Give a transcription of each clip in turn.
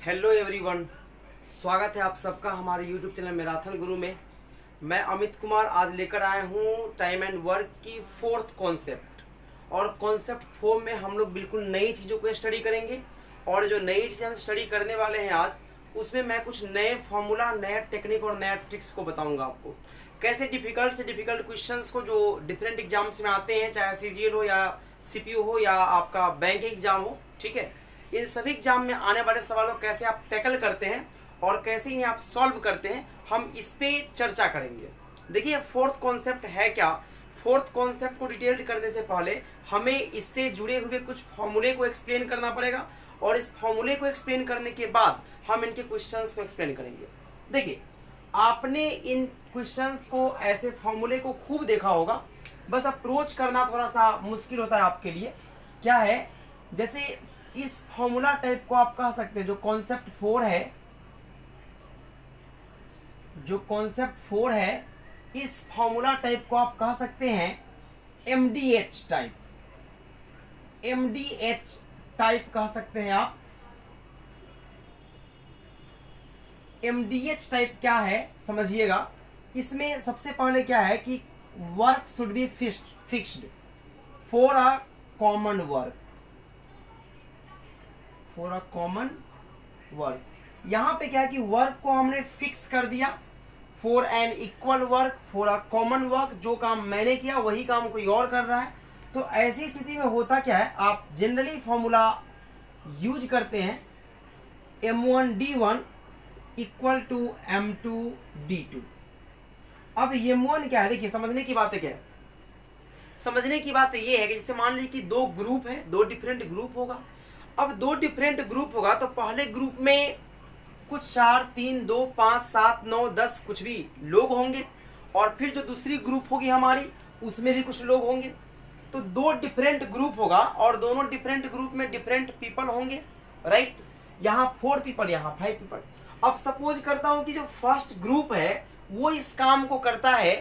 Hello everyone, स्वागत है आप सबका हमारे यूट्यूब चैनल मैराथन गुरु में। मैं अमित कुमार आज लेकर आया हूँ टाइम एंड वर्क की फोर्थ कॉन्सेप्ट। और कॉन्सेप्ट 4 में हम लोग बिल्कुल नई चीज़ों को स्टडी करेंगे। और जो नई चीज़ें हम स्टडी करने वाले हैं आज, उसमें मैं कुछ नए फॉर्मूला, नया टेक्निक और नया ट्रिक्स को बताऊँगा आपको। कैसे डिफ़िकल्ट से डिफ़िकल्ट क्वेश्चंस को जो डिफरेंट एग्जाम्स में आते हैं, चाहे CGL हो या CPU हो या आपका बैंक एग्जाम हो, ठीक है, इन सभी एग्जाम में आने वाले सवालों कैसे आप टैकल करते हैं और कैसे इन्हें आप सॉल्व करते हैं, हम इस पे चर्चा करेंगे। देखिए फोर्थ कॉन्सेप्ट है क्या। फोर्थ कॉन्सेप्ट को डिटेल्ड करने से पहले हमें इससे जुड़े हुए कुछ फॉर्मूले को एक्सप्लेन करना पड़ेगा और इस फॉर्मूले को एक्सप्लेन करने के बाद हम इनके क्वेश्चंस को एक्सप्लेन करेंगे। देखिए, आपने इन क्वेश्चंस को, ऐसे फॉर्मूले को खूब देखा होगा, बस अप्रोच करना थोड़ा सा मुश्किल होता है आपके लिए। क्या है, जैसे इस फॉर्मूला टाइप को आप कह सकते हैं, जो कॉन्सेप्ट 4 है, जो कॉन्सेप्ट 4 है, इस फॉर्मूला टाइप को आप कह सकते हैं MDH टाइप। MDH टाइप कह सकते हैं आप। MDH टाइप क्या है समझिएगा। इसमें सबसे पहले क्या है कि work should be fixed for a common work, for a common work. यहाँ पे क्या है कि वर्क को हमने फिक्स कर दिया for an equal work, for a common work. जो काम मैंने किया वही काम कोई और कर रहा है। तो ऐसी स्थिति में होता क्या है, आप जनरली फॉर्मूला यूज करते हैं M1D1 इक्वल टू M2D2। अब M1 क्या है, देखिए समझने की बात है क्या है। समझने की बात ये है कि जैसे मान लीजिए कि दो ग्रुप है, दो डिफरेंट ग्रुप होगा। अब दो डिफरेंट ग्रुप होगा तो पहले ग्रुप में कुछ 4, 3, 2, 5, 7, 9, 10 कुछ भी लोग होंगे, और फिर जो दूसरी ग्रुप होगी हमारी, उसमें भी कुछ लोग होंगे। तो दो डिफरेंट ग्रुप होगा और दोनों डिफरेंट ग्रुप में डिफरेंट पीपल होंगे, राइट। यहाँ 4 पीपल, यहाँ 5 पीपल। अब सपोज करता हूँ कि जो फर्स्ट ग्रुप है वो इस काम को करता है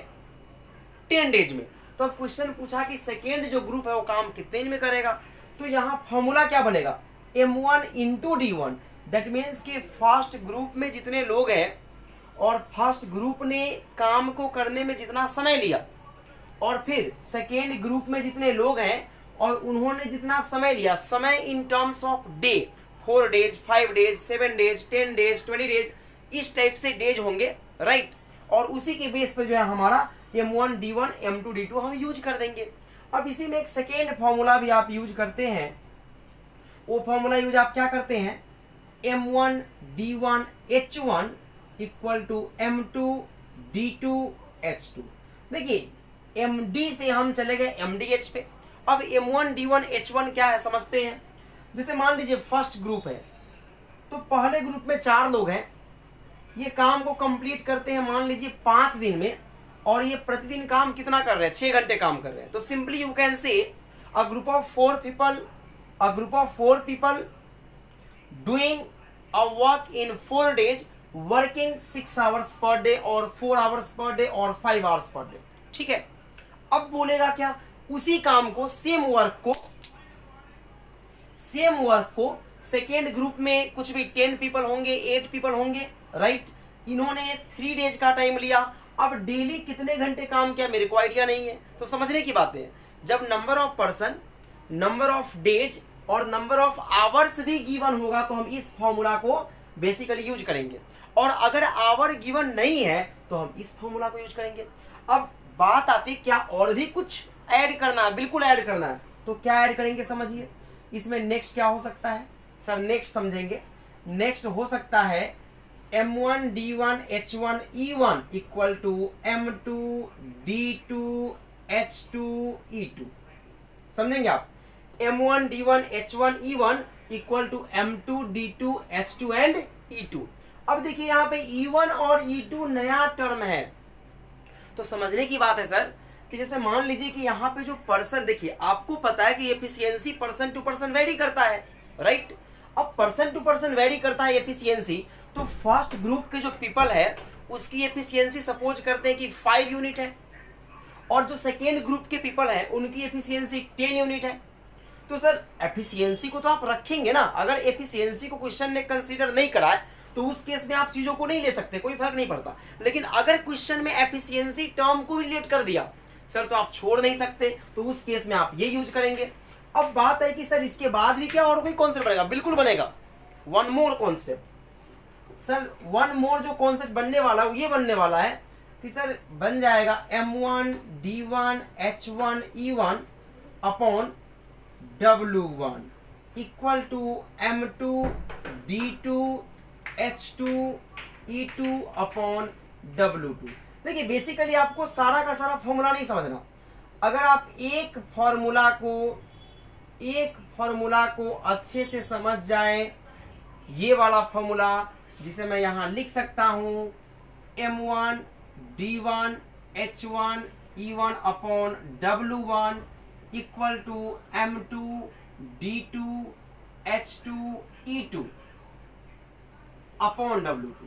10 डेज में। तो अब क्वेश्चन पूछा कि सेकेंड जो ग्रुप है वो काम कितने दिन में करेगा। तो यहाँ फॉर्मूला क्या बनेगा, M1 into D1। That means कि फर्स्ट ग्रुप में जितने लोग हैं और फर्स्ट ग्रुप ने काम को करने में जितना समय लिया, और फिर सेकेंड ग्रुप में जितने लोग हैं और उन्होंने जितना समय लिया, समय in terms of day, 4 days, 5 days, 7 days, 10 days, 20 days, इस टाइप से डेज होंगे, राइट। और उसी के बेस पे जो है हमारा M1 D1 M2 D2 हम यूज कर देंगे। अब इसी में एक सेकेंड फॉर्मूला भी आप यूज करते हैं। वो फॉर्मूला यूज आप क्या करते हैं, M1 D1 H1 equal to M2 D2 H2। देखिए, MD से हम चले गए MDH पे। अब M1 D1 H1 क्या है समझते हैं। जैसे मान लीजिए फर्स्ट ग्रुप है, तो पहले ग्रुप में 4 लोग हैं। ये काम को कंप्लीट करते हैं मान लीजिए 5 दिन में, और ये प्रतिदिन काम कितना कर रहे हैं, 6 घंटे काम कर रहे हैं। तो simply you can say a group of 4 people doing a work in 4 days, working 6 hours per day और 4 आवर्स पर डे और 5 आवर्स पर डे, ठीक है। अब बोलेगा क्या, उसी काम को, सेम वर्क को सेकेंड ग्रुप में कुछ भी 10 पीपल होंगे, 8 पीपल होंगे, राइट। इन्होंने 3 डेज का टाइम लिया। अब डेली कितने घंटे काम किया मेरे को आइडिया नहीं है। तो समझने की बात है, जब number of person, number of days और नंबर ऑफ आवर्स भी गिवन होगा तो हम इस फॉर्मूला को बेसिकली यूज करेंगे। और अगर आवर गिवन नहीं है तो हम इस फॉर्मूला को यूज करेंगे। अब बात आती क्या और भी कुछ ऐड करना है, बिल्कुल ऐड करना है। तो क्या ऐड करेंगे समझिए। इसमें नेक्स्ट क्या हो सकता है सर, नेक्स्ट समझेंगे। नेक्स्ट हो सकता है M1 D1 H1 E1 equal to M2 D2 H2 E2। समझेंगे आप, M1 D1 H1 E1 equal to M2 D2 H2 and E2। अब देखिए यहाँ पे E1 और E2 नया टर्म है। तो समझने की बात है सर कि जैसे मान लीजिए कि यहाँ पे जो पर्सन, देखिए आपको पता है कि efficiency person to person vary करता है, राइट। अब पर्सन टू पर्सन वेरी करता है एफिशिएंसी। तो फर्स्ट ग्रुप के जो पीपल है उसकी एफिशिएंसी सपोज करते हैं कि 5 यूनिट है, और जो सेकेंड ग्रुप के पीपल है उनकी एफिशिएंसी 10 यूनिट है। तो सर एफिशिएंसी को तो आप रखेंगे ना, अगर एफिशिएंसी को क्वेश्चन ने कंसीडर नहीं करा है तो उस केस में आप चीजों को नहीं ले सकते, कोई फर्क नहीं पड़ता। लेकिन अगर क्वेश्चन में एफिशिएंसी टर्म को रिलेट कर दिया सर तो आप छोड़ नहीं सकते, तो उस केस में आप ये यूज करेंगे। अब बात है कि सर इसके बाद भी क्या और कोई कॉन्सेप्ट बनेगा? बिल्कुल बनेगा, one more concept. Sir one more जो कॉन्सेप्ट बनने वाला वो ये बनने वाला है कि सर बन जाएगा M1 D1 H1 E1 upon W1 equal to M2 D2 H2 E2 upon W2। देखिए बेसिकली आपको सारा का सारा फॉर्मूला नहीं समझना। अगर आप एक फॉर्मूला को अच्छे से समझ जाएं, ये वाला फॉर्मूला जिसे मैं यहां लिख सकता हूं M1 D1 H1 E1 upon W1 equal to M2 D2 H2 E2 upon W2।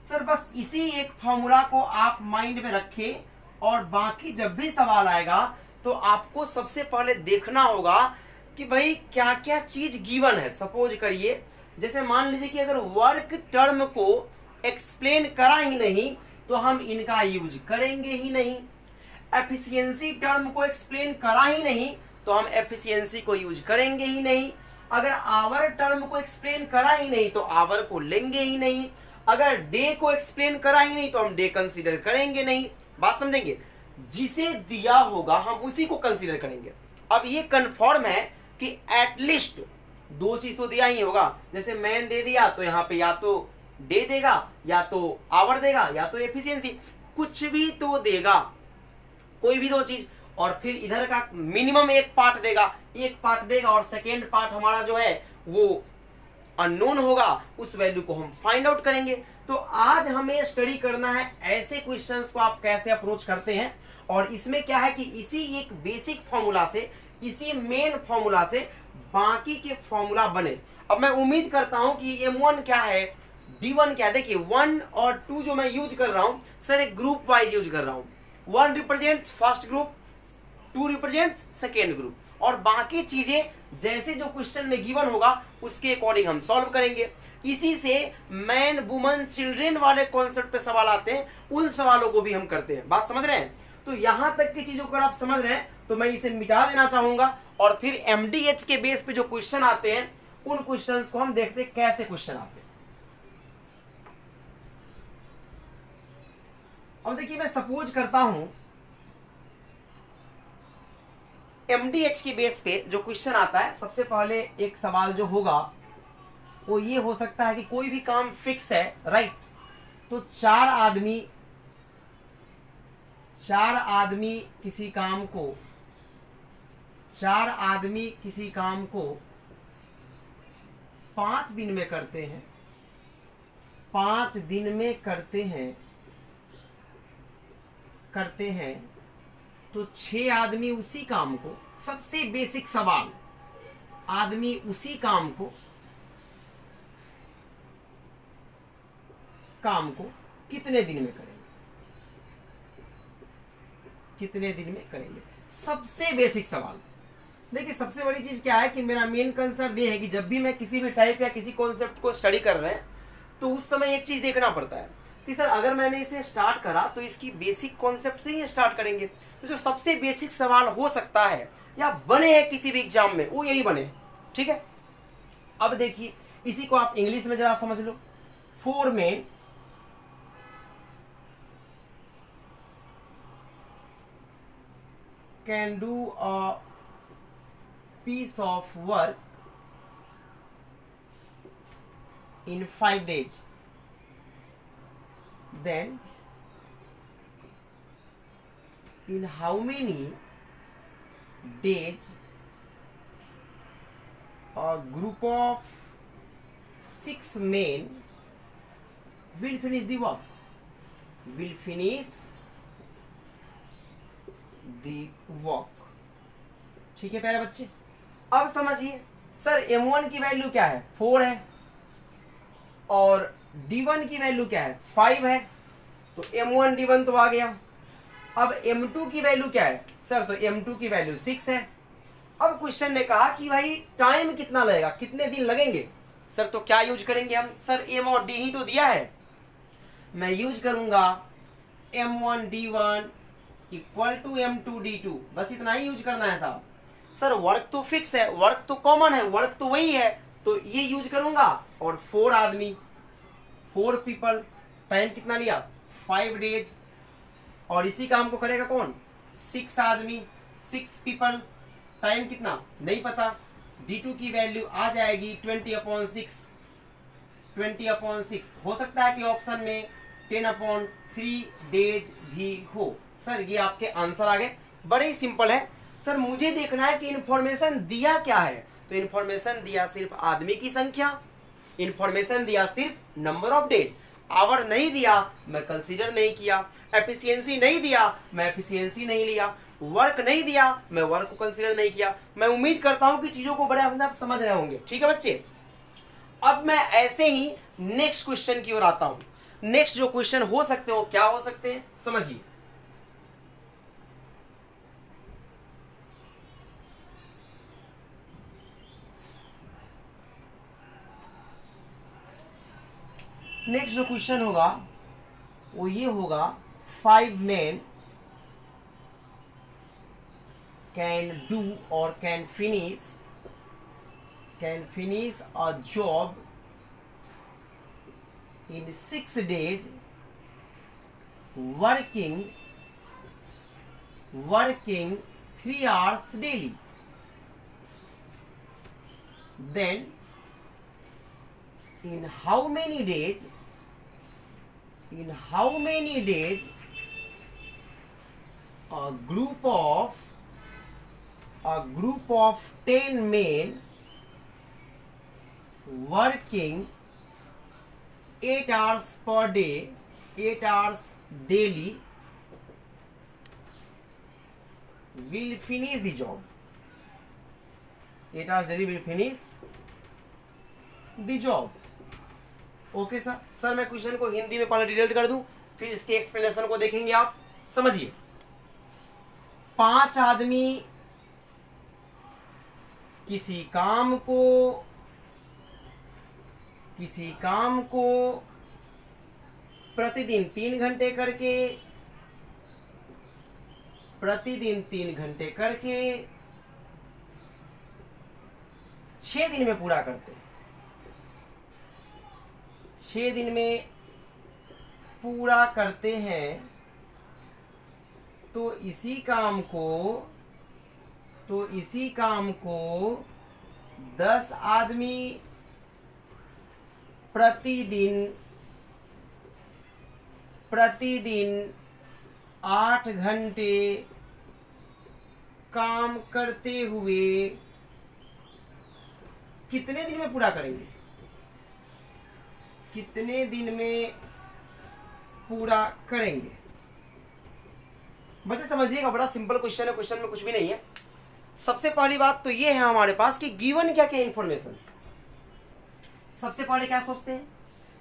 Sir बस इसी एक फॉर्मूला को आप माइंड में रखें और बाकी जब भी सवाल आएगा तो आपको सबसे पहले देखना होगा कि भाई क्या क्या चीज गिवन है। सपोज करिए जैसे मान लीजिए कि अगर वर्क टर्म को एक्सप्लेन करा ही नहीं तो हम इनका यूज करेंगे ही नहीं। एफिशिएंसी टर्म को एक्सप्लेन करा ही नहीं तो हम एफिशिएंसी को यूज करेंगे ही नहीं। अगर आवर टर्म को एक्सप्लेन करा ही नहीं तो आवर को लेंगे ही नहीं। अगर डे को एक्सप्लेन करा ही नहीं तो हम डे कंसीडर करेंगे नहीं। बात समझेंगे? जिसे दिया होगा हम उसी को कंसीडर करेंगे। अब ये कंफर्म है कि एटलीस्ट दो चीज तो दिया ही होगा। जैसे मैन दे दिया तो यहाँ पे या तो डे देगा या तो आवर देगा या तो एफिशिएंसी, कुछ भी तो देगा, कोई भी दो चीज। और फिर इधर का मिनिमम एक पार्ट देगा और सेकेंड पार्ट हमारा जो है वो अननोन होगा, उस वैल्यू को हम फाइंड आउट करेंगे। तो आज हमें स्टडी करना है ऐसे क्वेश्चंस को आप कैसे अप्रोच करते हैं। और इसमें क्या है कि इसी एक बेसिक फॉर्मूला से, इसी मेन फॉर्मूला से बाकी के फॉर्मूला बने। अब मैं उम्मीद करता हूं कि M1 क्या है, D1 क्या है। देखिए 1 और 2 जो मैं यूज कर रहा हूं सर एक ग्रुप वाइज यूज कर रहा हूं। 1 represents first group, 2 represents second group, और बाकी चीजें जैसे जो क्वेश्चन में गिवन होगा उसके अकॉर्डिंग हम सॉल्व करेंगे। इसी से मैन वुमन चिल्ड्रेन वाले कॉन्सेप्ट पे सवाल आते हैं, उन सवालों को भी हम करते हैं। बात समझ रहे हैं? तो यहां तक की चीजों को अगर आप समझ रहे हैं तो मैं इसे मिटा देना चाहूंगा और फिर MDH के बेस पे जो क्वेश्चन आते हैं उन क्वेश्चंस को हम देखते हैं कैसे क्वेश्चन आते हैं। अब देखिए मैं सपोज करता हूं MDH के बेस पे जो क्वेश्चन आता है, सबसे पहले एक सवाल जो होगा वो ये हो सकता है कि कोई भी काम फिक्स है, राइट? तो चार आदमी किसी काम को 5 दिन में करते हैं, 5 दिन में करते हैं तो 6 आदमी उसी काम को, सबसे बेसिक सवाल, आदमी उसी काम को कितने दिन में करेंगे? सबसे बेसिक सवाल। देखिए सबसे बड़ी चीज क्या है कि मेरा मेन कंसर्न ये है कि जब भी मैं किसी भी टाइप या किसी कॉन्सेप्ट को स्टडी कर रहे हैं तो उस समय एक चीज देखना पड़ता है कि सर अगर मैंने इसे स्टार्ट करा तो इसकी बेसिक कॉन्सेप्ट से ही स्टार्ट करेंगे। तो जो सबसे बेसिक सवाल हो सकता है या बने हैं किसी भी एग्जाम में वो यही बने, ठीक है? अब देखिए इसी को आप इंग्लिश में जरा समझ लो। 4 men can do a piece of work in 5 days, then in how many days a group of 6 men will finish the work, ठीक है प्यारे बच्चे? अब समझिए सर M1 की वैल्यू क्या है, 4 है, और D1 की वैल्यू क्या है, 5 है। तो M1 D1 तो आ गया। अब M2 की वैल्यू क्या है सर? तो M2 की वैल्यू 6 है, अब क्वेश्चन ने कहा कि भाई टाइम कितना लगेगा, कितने दिन लगेंगे। सर तो क्या यूज करेंगे हम, सर m और d ही तो दिया है, मैं यूज करूंगा m1 d1 equal to m2 d2, बस इतना ही यूज करना है साहब। सर वर्क तो फिक्स है, वर्क तो कॉमन है, वर्क तो वही है, तो ये यूज करूंगा। और 4 आदमी, 4 पीपल, टाइम कितना लिया 5 डेज, और इसी काम को करेगा कौन 6 आदमी, 6 पीपल, टाइम कितना नहीं पता। d2 की वैल्यू आ जाएगी 20/6, 20/6। हो सकता है कि ऑप्शन में 10/3 डेज भी हो। सर ये आपके आंसर आ गए, बड़े ही सिंपल है। सर मुझे देखना है कि इंफॉर्मेशन दिया क्या है, तो इंफॉर्मेशन दिया सिर्फ आदमी की संख्या, इंफॉर्मेशन दिया सिर्फ नंबर ऑफ डेज, आवर नहीं दिया मैं कंसीडर नहीं किया, एफिशिएंसी नहीं दिया मैं एफिशिएंसी नहीं लिया, वर्क नहीं दिया मैं वर्क को कंसीडर नहीं किया। मैं उम्मीद करता हूं कि चीजों को बड़े आसानी से आप समझ रहे होंगे। ठीक है बच्चे, अब मैं ऐसे ही नेक्स्ट क्वेश्चन की ओर आता हूं। नेक्स्ट जो क्वेश्चन हो सकते हो क्या हो सकते हैं समझिए। नेक्स्ट जो क्वेश्चन होगा वो ये होगा 5 men can do or can finish a job in 6 days working 3 hours daily. Then in how many days a group of 10 men working 8 hours per day, 8 hours daily will finish the job. 8 hours daily will finish the job. Okay sir. Sir मैं question को हिंदी में पहले detail कर दूं, फिर इसके explanation को देखेंगे। आप समझिए, 5 आदमी किसी काम को प्रतिदिन 3 घंटे करके 6 दिन में पूरा करते हैं, 6 दिन में पूरा करते हैं। तो इसी काम को 10 आदमी प्रतिदिन 8 घंटे काम करते हुए कितने दिन में पूरा करेंगे, कितने दिन में पूरा करेंगे। बच्चे समझिएगा, बड़ा सिंपल क्वेश्चन है, क्वेश्चन में कुछ भी नहीं है। सबसे पहली बात तो ये है हमारे पास कि गिवन क्या क्या इंफॉर्मेशन। सबसे पहले क्या सोचते हैं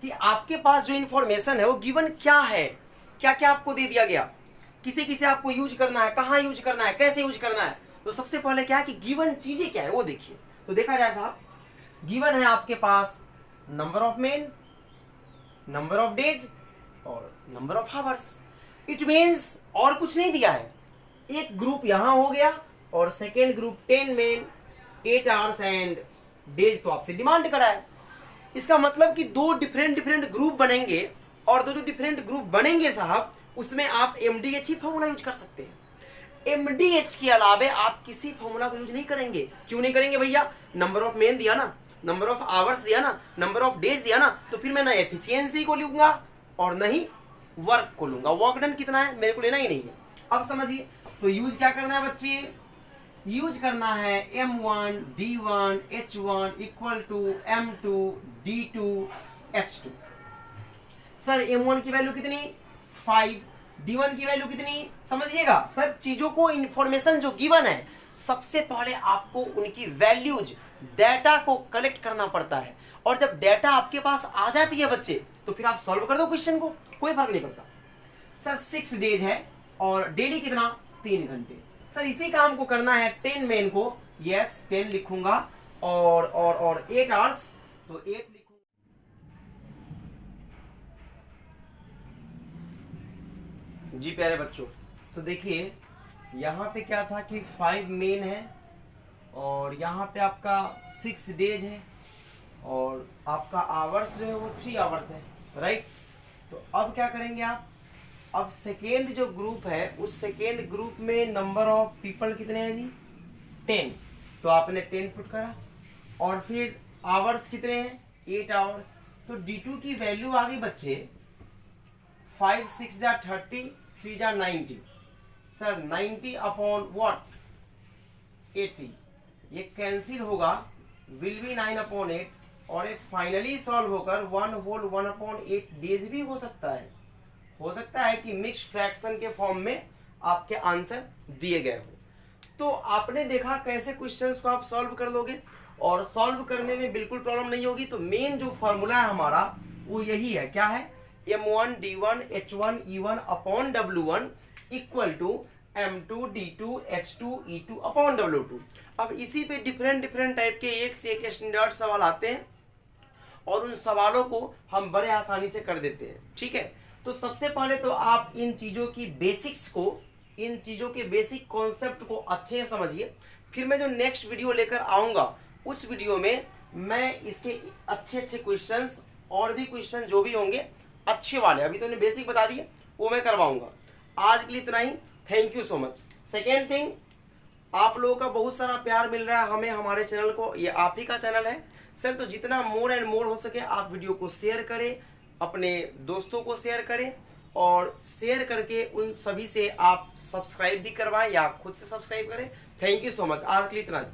कि आपके पास जो इंफॉर्मेशन है वो गिवन क्या है, क्या क्या आपको दे दिया गया, किसे आपको यूज करना है, कहाँ यूज करना है, कैसे यूज करना है। तो सबसे पहले क्या है कि गिवन चीजें क्या है वो देखिए। तो देखा जाए साहब, गिवन है आपके पास number of men, number of days और number of hours. It means और कुछ नहीं दिया है। एक ग्रुप यहां हो गया और second group 10 main 8 hours and days तो आपसे डिमांड करा है। इसका मतलब कि 2 डिफरेंट ग्रुप बनेंगे, और 2 जो डिफरेंट ग्रुप बनेंगे साहब उसमें आप MDH ही फॉर्मूला यूज कर सकते हैं। MDH के अलावे आप किसी फॉर्मूला को यूज नहीं करेंगे। क्यों नहीं करेंगे भैया, नंबर ऑफ मेन दिया ना, नंबर ऑफ आवर्स दिया ना, नंबर ऑफ डेज दिया ना, तो फिर मैं ना एफिशिएंसी को लूंगा और न ही वर्क को लूंगा। वर्क डन कितना है मेरे को लेना ही नहीं है। अब समझिए, तो यूज क्या करना है बच्चे, यूज करना है M1 D1 H1 equal to M2 D2 H2। Sir M1 की वैल्यू कितनी 5, D1 की वैल्यू कितनी, समझिएगा सर चीजों को इंफॉर्मेशन जो गिवन है सबसे पहले आपको उनकी वैल्यूज डेटा को कलेक्ट करना पड़ता है, और जब डेटा आपके पास आ जाती है बच्चे तो फिर आप सॉल्व कर दो क्वेश्चन को, कोई फर्क नहीं पड़ता। सर 6 डेज है और डेली कितना 3 घंटे। सर इसी काम को करना है 10 मेन को यस 10 लिखूंगा और 8 आवर्स, तो 8 लिखूंगा। जी प्यारे बच्चों, तो देखिए यहाँ पे क्या था कि 5 मेन है और यहाँ पे आपका 6 डेज है और आपका आवर्स जो है वो 3 आवर्स है, राइट। तो अब क्या करेंगे आप, अब सेकेंड जो ग्रुप है उस सेकेंड ग्रुप में नंबर ऑफ पीपल कितने हैं जी, 10, तो आपने 10 पुट करा और फिर आवर्स कितने हैं, 8 आवर्स। तो D2 की वैल्यू आ गई बच्चे 5 6 जा 30, 3 जा 90, सर 90 अपॉन व्हाट 80, ये कैंसिल होगा, विल बी 9 अपॉन 8 और ये फाइनली सॉल्व होकर 1 होल 1 अपॉन 8 डेज भी हो सकता है। हो सकता है कि मिक्स फ्रैक्शन के फॉर्म में आपके आंसर दिए गए हो। तो आपने देखा कैसे क्वेश्चंस को आप सॉल्व कर लोगे और सॉल्व करने में बिल्कुल प्रॉब्लम नहीं होगी। तो मेन जो फॉर्मूला है हमारा वो यही है, क्या है, M1 D1 H1 E1 upon W1 equal to M2 D2 H2 E2 upon W2। अब इसी पे डिफरेंट टाइप के एक से एक स्टैंडर्ड सवाल आते हैं और उन सवालों को हम बड़े आसानी से कर देते हैं, ठीक है। तो सबसे पहले तो आप इन चीज़ों की बेसिक्स को, इन चीज़ों के बेसिक कॉन्सेप्ट को अच्छे से समझिए। फिर मैं जो नेक्स्ट वीडियो लेकर आऊँगा उस वीडियो में मैं इसके अच्छे क्वेश्चंस और भी क्वेश्चन जो भी होंगे अच्छे वाले, अभी तो ने बेसिक बता दिए, वो मैं करवाऊँगा। आज के लिए इतना ही, thank you so much. Second thing, आप लोगों का बहुत सारा प्यार मिल रहा है हमें, हमारे चैनल को, ये आप ही का चैनल है सर। तो जितना मोर एंड मोर हो सके आप वीडियो को शेयर करें, अपने दोस्तों को शेयर करें और शेयर करके उन सभी से आप सब्सक्राइब भी करवाएं या खुद से सब्सक्राइब करें। थैंक यू सो मच, आज के लिए इतना ही।